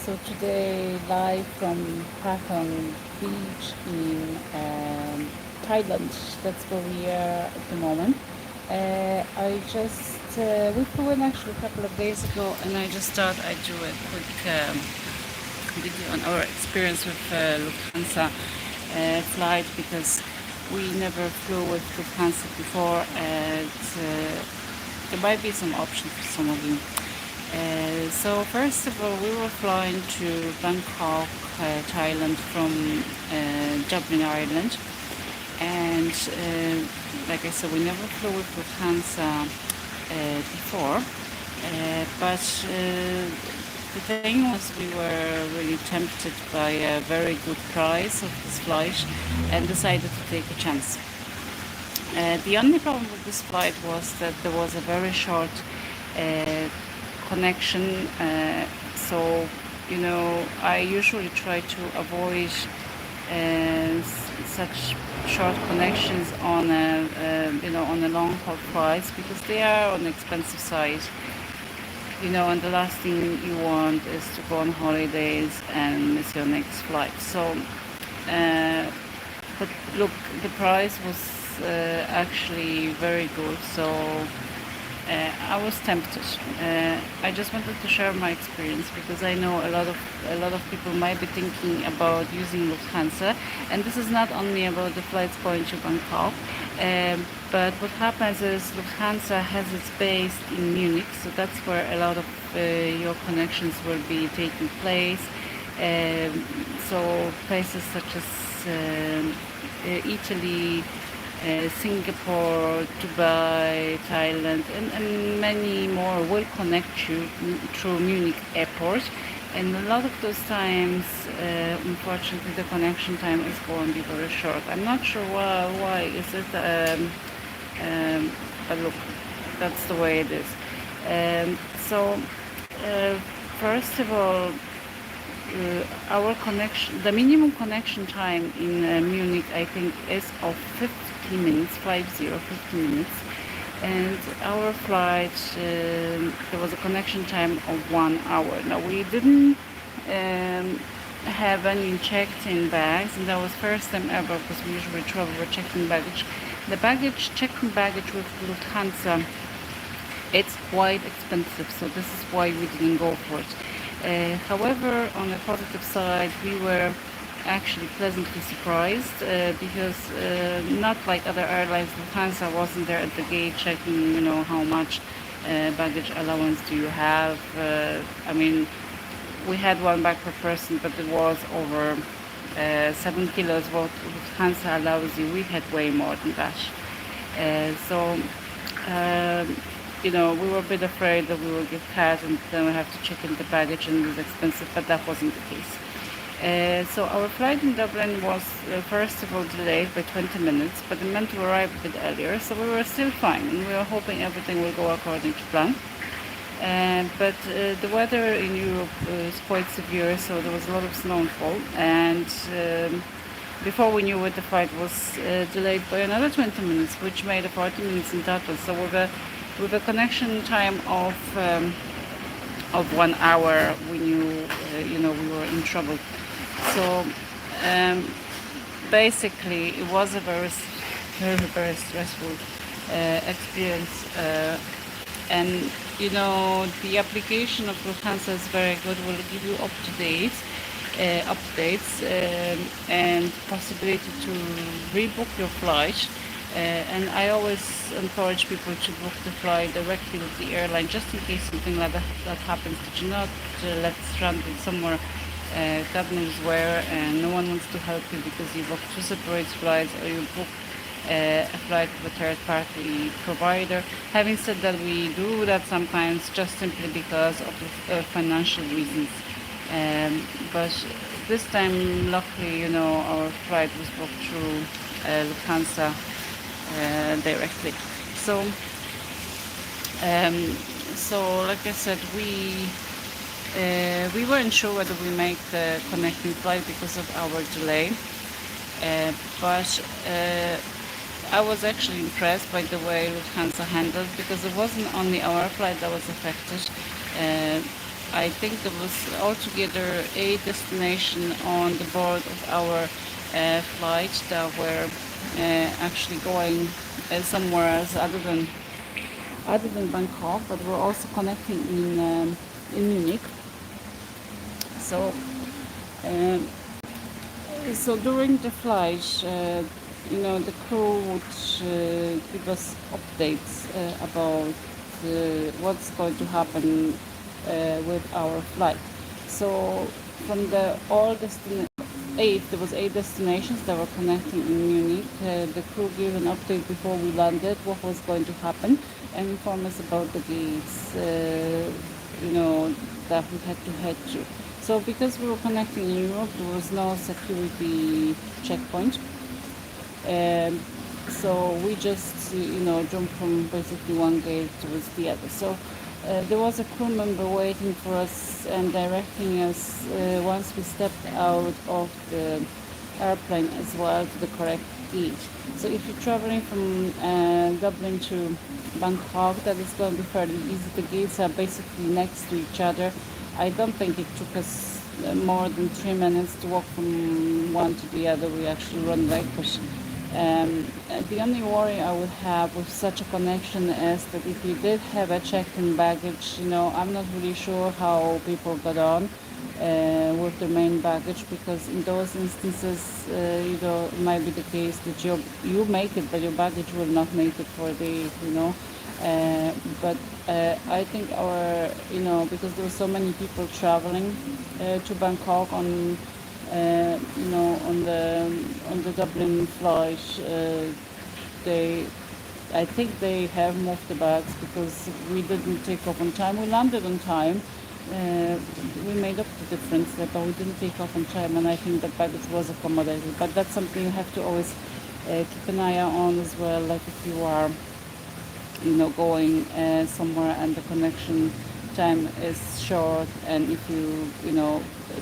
So today, live from Patong Beach in Thailand. That's where we are at the moment. We flew in actually a couple of days ago, and I just thought I'd do a quick video on our experience with Lufthansa flight, because we never flew with Lufthansa before, and there might be some options for some of you. So first of all, we were flying to Bangkok, Thailand from Dublin, Ireland, and like I said, we never flew with Lufthansa before, but the thing was, we were really tempted by a very good price of this flight and decided to take a chance. The only problem with this flight was that there was a very short connection, so I usually try to avoid such short connections on a long haul flights, because they are on the expensive side, and the last thing you want is to go on holidays and miss your next flight. So but look, the price was actually very good, so I was tempted. I just wanted to share my experience, because I know a lot of people might be thinking about using Lufthansa, and this is not only about the flights going to Bangkok, but what happens is Lufthansa has its base in Munich, so that's where a lot of your connections will be taking place. So places such as Italy, Singapore, Dubai, Thailand, and many more will connect you through Munich airport. And a lot of those times, unfortunately, the connection time is going to be very short. I'm not sure why is it, but look, that's the way it is. So, first of all, our connection, the minimum connection time in Munich, I think, is of 50 minutes, 50 minutes. And our flight, there was a connection time of 1 hour. Now, we didn't have any checked-in bags, and that was first time ever, because we usually travel with checking baggage. The checking baggage with Lufthansa, it's quite expensive, so this is why we didn't go for it. However, on the positive side, we were actually pleasantly surprised, because not like other airlines, Lufthansa wasn't there at the gate checking, how much baggage allowance do you have. I mean, we had one bag per person, but it was over 7 kilos. What Lufthansa allows you, we had way more than that. So we were a bit afraid that we will get caught and then we have to check in the baggage, and it was expensive, but that wasn't the case. So our flight in Dublin was first of all delayed by 20 minutes, but it meant to arrive a bit earlier, so we were still fine, and we were hoping everything will go according to plan. But the weather in Europe is quite severe, so there was a lot of snowfall, and before we knew it, the flight was delayed by another 20 minutes, which made it 40 minutes in total. So with a connection time of 1 hour, we knew we were in trouble. So basically, it was a very stressful experience, and the application of Lufthansa is very good. Will give you updates and possibility to rebook your flight. And I always encourage people to book the flight directly with the airline, just in case something like that happens. That you're not left stranded somewhere, God knows where, and no one wants to help you because you booked 2 separate flights, or you book a flight with a third-party provider. Having said that, we do that sometimes just simply because of financial reasons. But this time, luckily, our flight was booked through Lufthansa directly. So like I said, we weren't sure whether we make the connecting flight because of our delay, but I was actually impressed by the way Lufthansa handled, because it wasn't only our flight that was affected. I think there was altogether 8 destinations on the board of our flight that were actually going somewhere else other than Bangkok, but we're also connecting in Munich. So um, so during the flight, the crew would give us updates about what's going to happen with our flight. So from the there was 8 destinations that were connecting in Munich. The crew gave an update before we landed what was going to happen and informed us about the gates, that we had to head to. So because we were connecting in Europe, there was no security checkpoint. So we just, jumped from basically one gate towards the other. So there was a crew member waiting for us and directing us once we stepped out of the airplane as well to the correct gate. So if you're traveling from Dublin to Bangkok, that is going to be fairly easy. The gates are basically next to each other. I don't think it took us more than 3 minutes to walk from one to the other. We actually run like push. The only worry I would have with such a connection is that if you did have a checked-in baggage, I'm not really sure how people got on with the main baggage, because in those instances, it might be the case that you make it, but your baggage will not make it for the. But I think because there were so many people traveling to Bangkok on on the Dublin flight, I think they have moved the bags because we didn't take off on time. We landed on time. We made up the difference, but we didn't take off on time, and I think the baggage was accommodated. But that's something you have to always keep an eye on as well. Like if you are, going somewhere and the connection time is short, and if you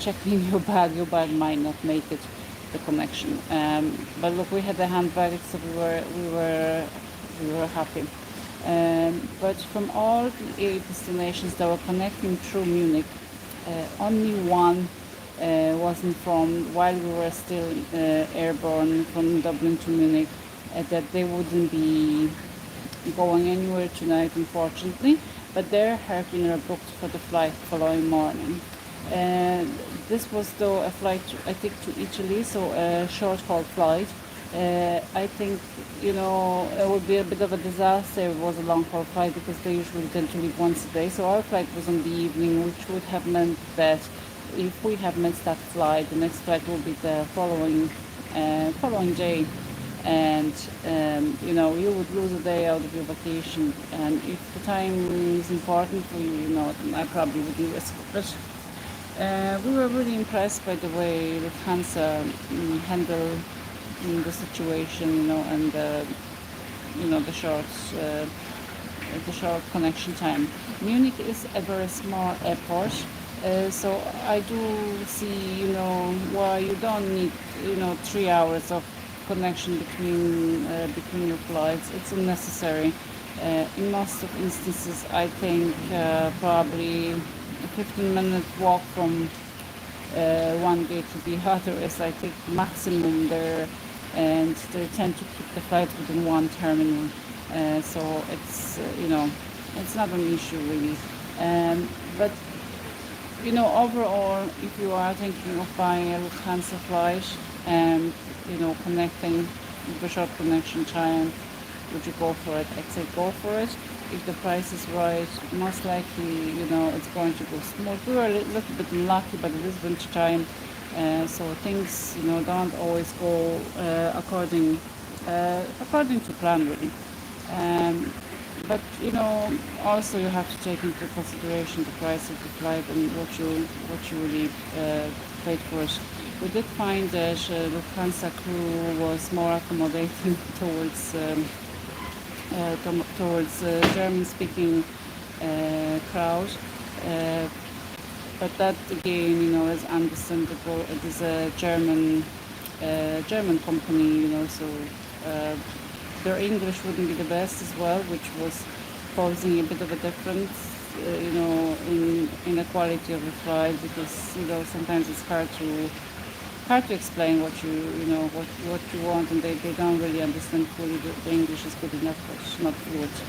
check in your bag might not make it the connection. But look, we had the hand baggage, so we were happy. But from all the 8 destinations that were connecting through Munich, only one was informed while we were still airborne from Dublin to Munich that they wouldn't be going anywhere tonight, unfortunately, but their hairpin are booked for the flight following morning. This was though a flight, I think, to Italy, so a short-haul flight. I think, it would be a bit of a disaster if it was a long-haul flight, because they usually tend to leave once a day. So our flight was in the evening, which would have meant that if we have missed that flight, the next flight will be the following day. And you would lose a day out of your vacation, and if the time is important for you, I probably wouldn't risk it. But we were really impressed by the way Lufthansa handled the situation, and the short connection time. Munich is a very small airport, so I do see, why you don't need, 3 hours of connection between your flights. It's unnecessary. In most of instances, I think probably a 15-minute walk from one gate to the other is, I think, maximum there, and they tend to keep the flights within one terminal. So it's it's not an issue really. But overall, if you are thinking of buying a Lufthansa flight and connecting with a short connection time, would you go for it? I'd say go for it. If the price is right, most likely, it's going to go smooth. We were a little bit unlucky, but it is winter time, so things, don't always go according to plan, really. But also you have to take into consideration the price of the flight and what you really paid for it. We did find that Lufthansa crew was more accommodating towards German-speaking crowd, but that again, is understandable. It is a German company, so their English wouldn't be the best as well, which was posing a bit of a difference. in the quality of the flight, because sometimes it's hard to explain what you want, and they don't really understand fully. The English is good enough, but it's not fluent.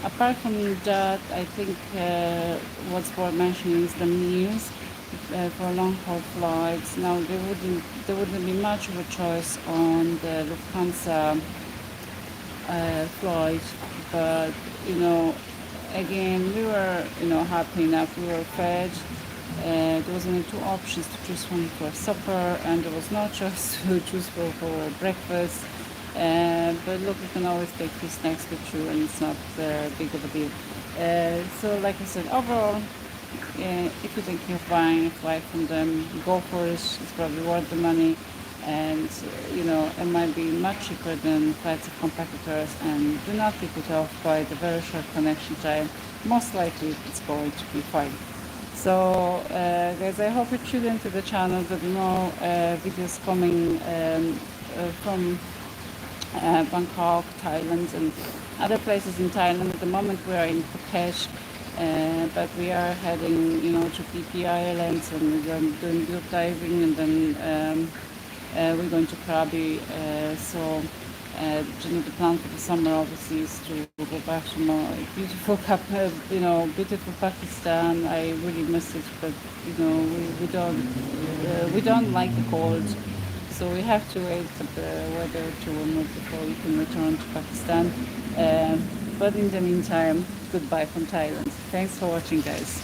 Apart from that, I think what's worth mentioning is the meals for long haul flights. Now there wouldn't be much of a choice on the Lufthansa flight, but again, we were happy enough. We were fed. There was only two options to choose from for supper, and there was no choice to choose for breakfast. But look, you can always take two snacks with you, and it's not big of a deal. So, like I said, overall, if you're thinking of buying a flight from them, go for it. It's probably worth the money, and it might be much cheaper than flights of competitors. And do not be put off by the very short connection time. Most likely, it's going to be fine. So, guys, I hope you tune into the channel. There'll be more videos coming from Bangkok, Thailand, and other places in Thailand. At the moment, we are in Phuket, but we are heading, to PP Islands, and we're doing group diving, and then we're going to Krabi. The plan for the summer obviously is to go back to more beautiful, beautiful Pakistan. I really miss it, but we don't like the cold, so we have to wait for the weather to warm up before we can return to Pakistan. But in the meantime, goodbye from Thailand. Thanks for watching, guys.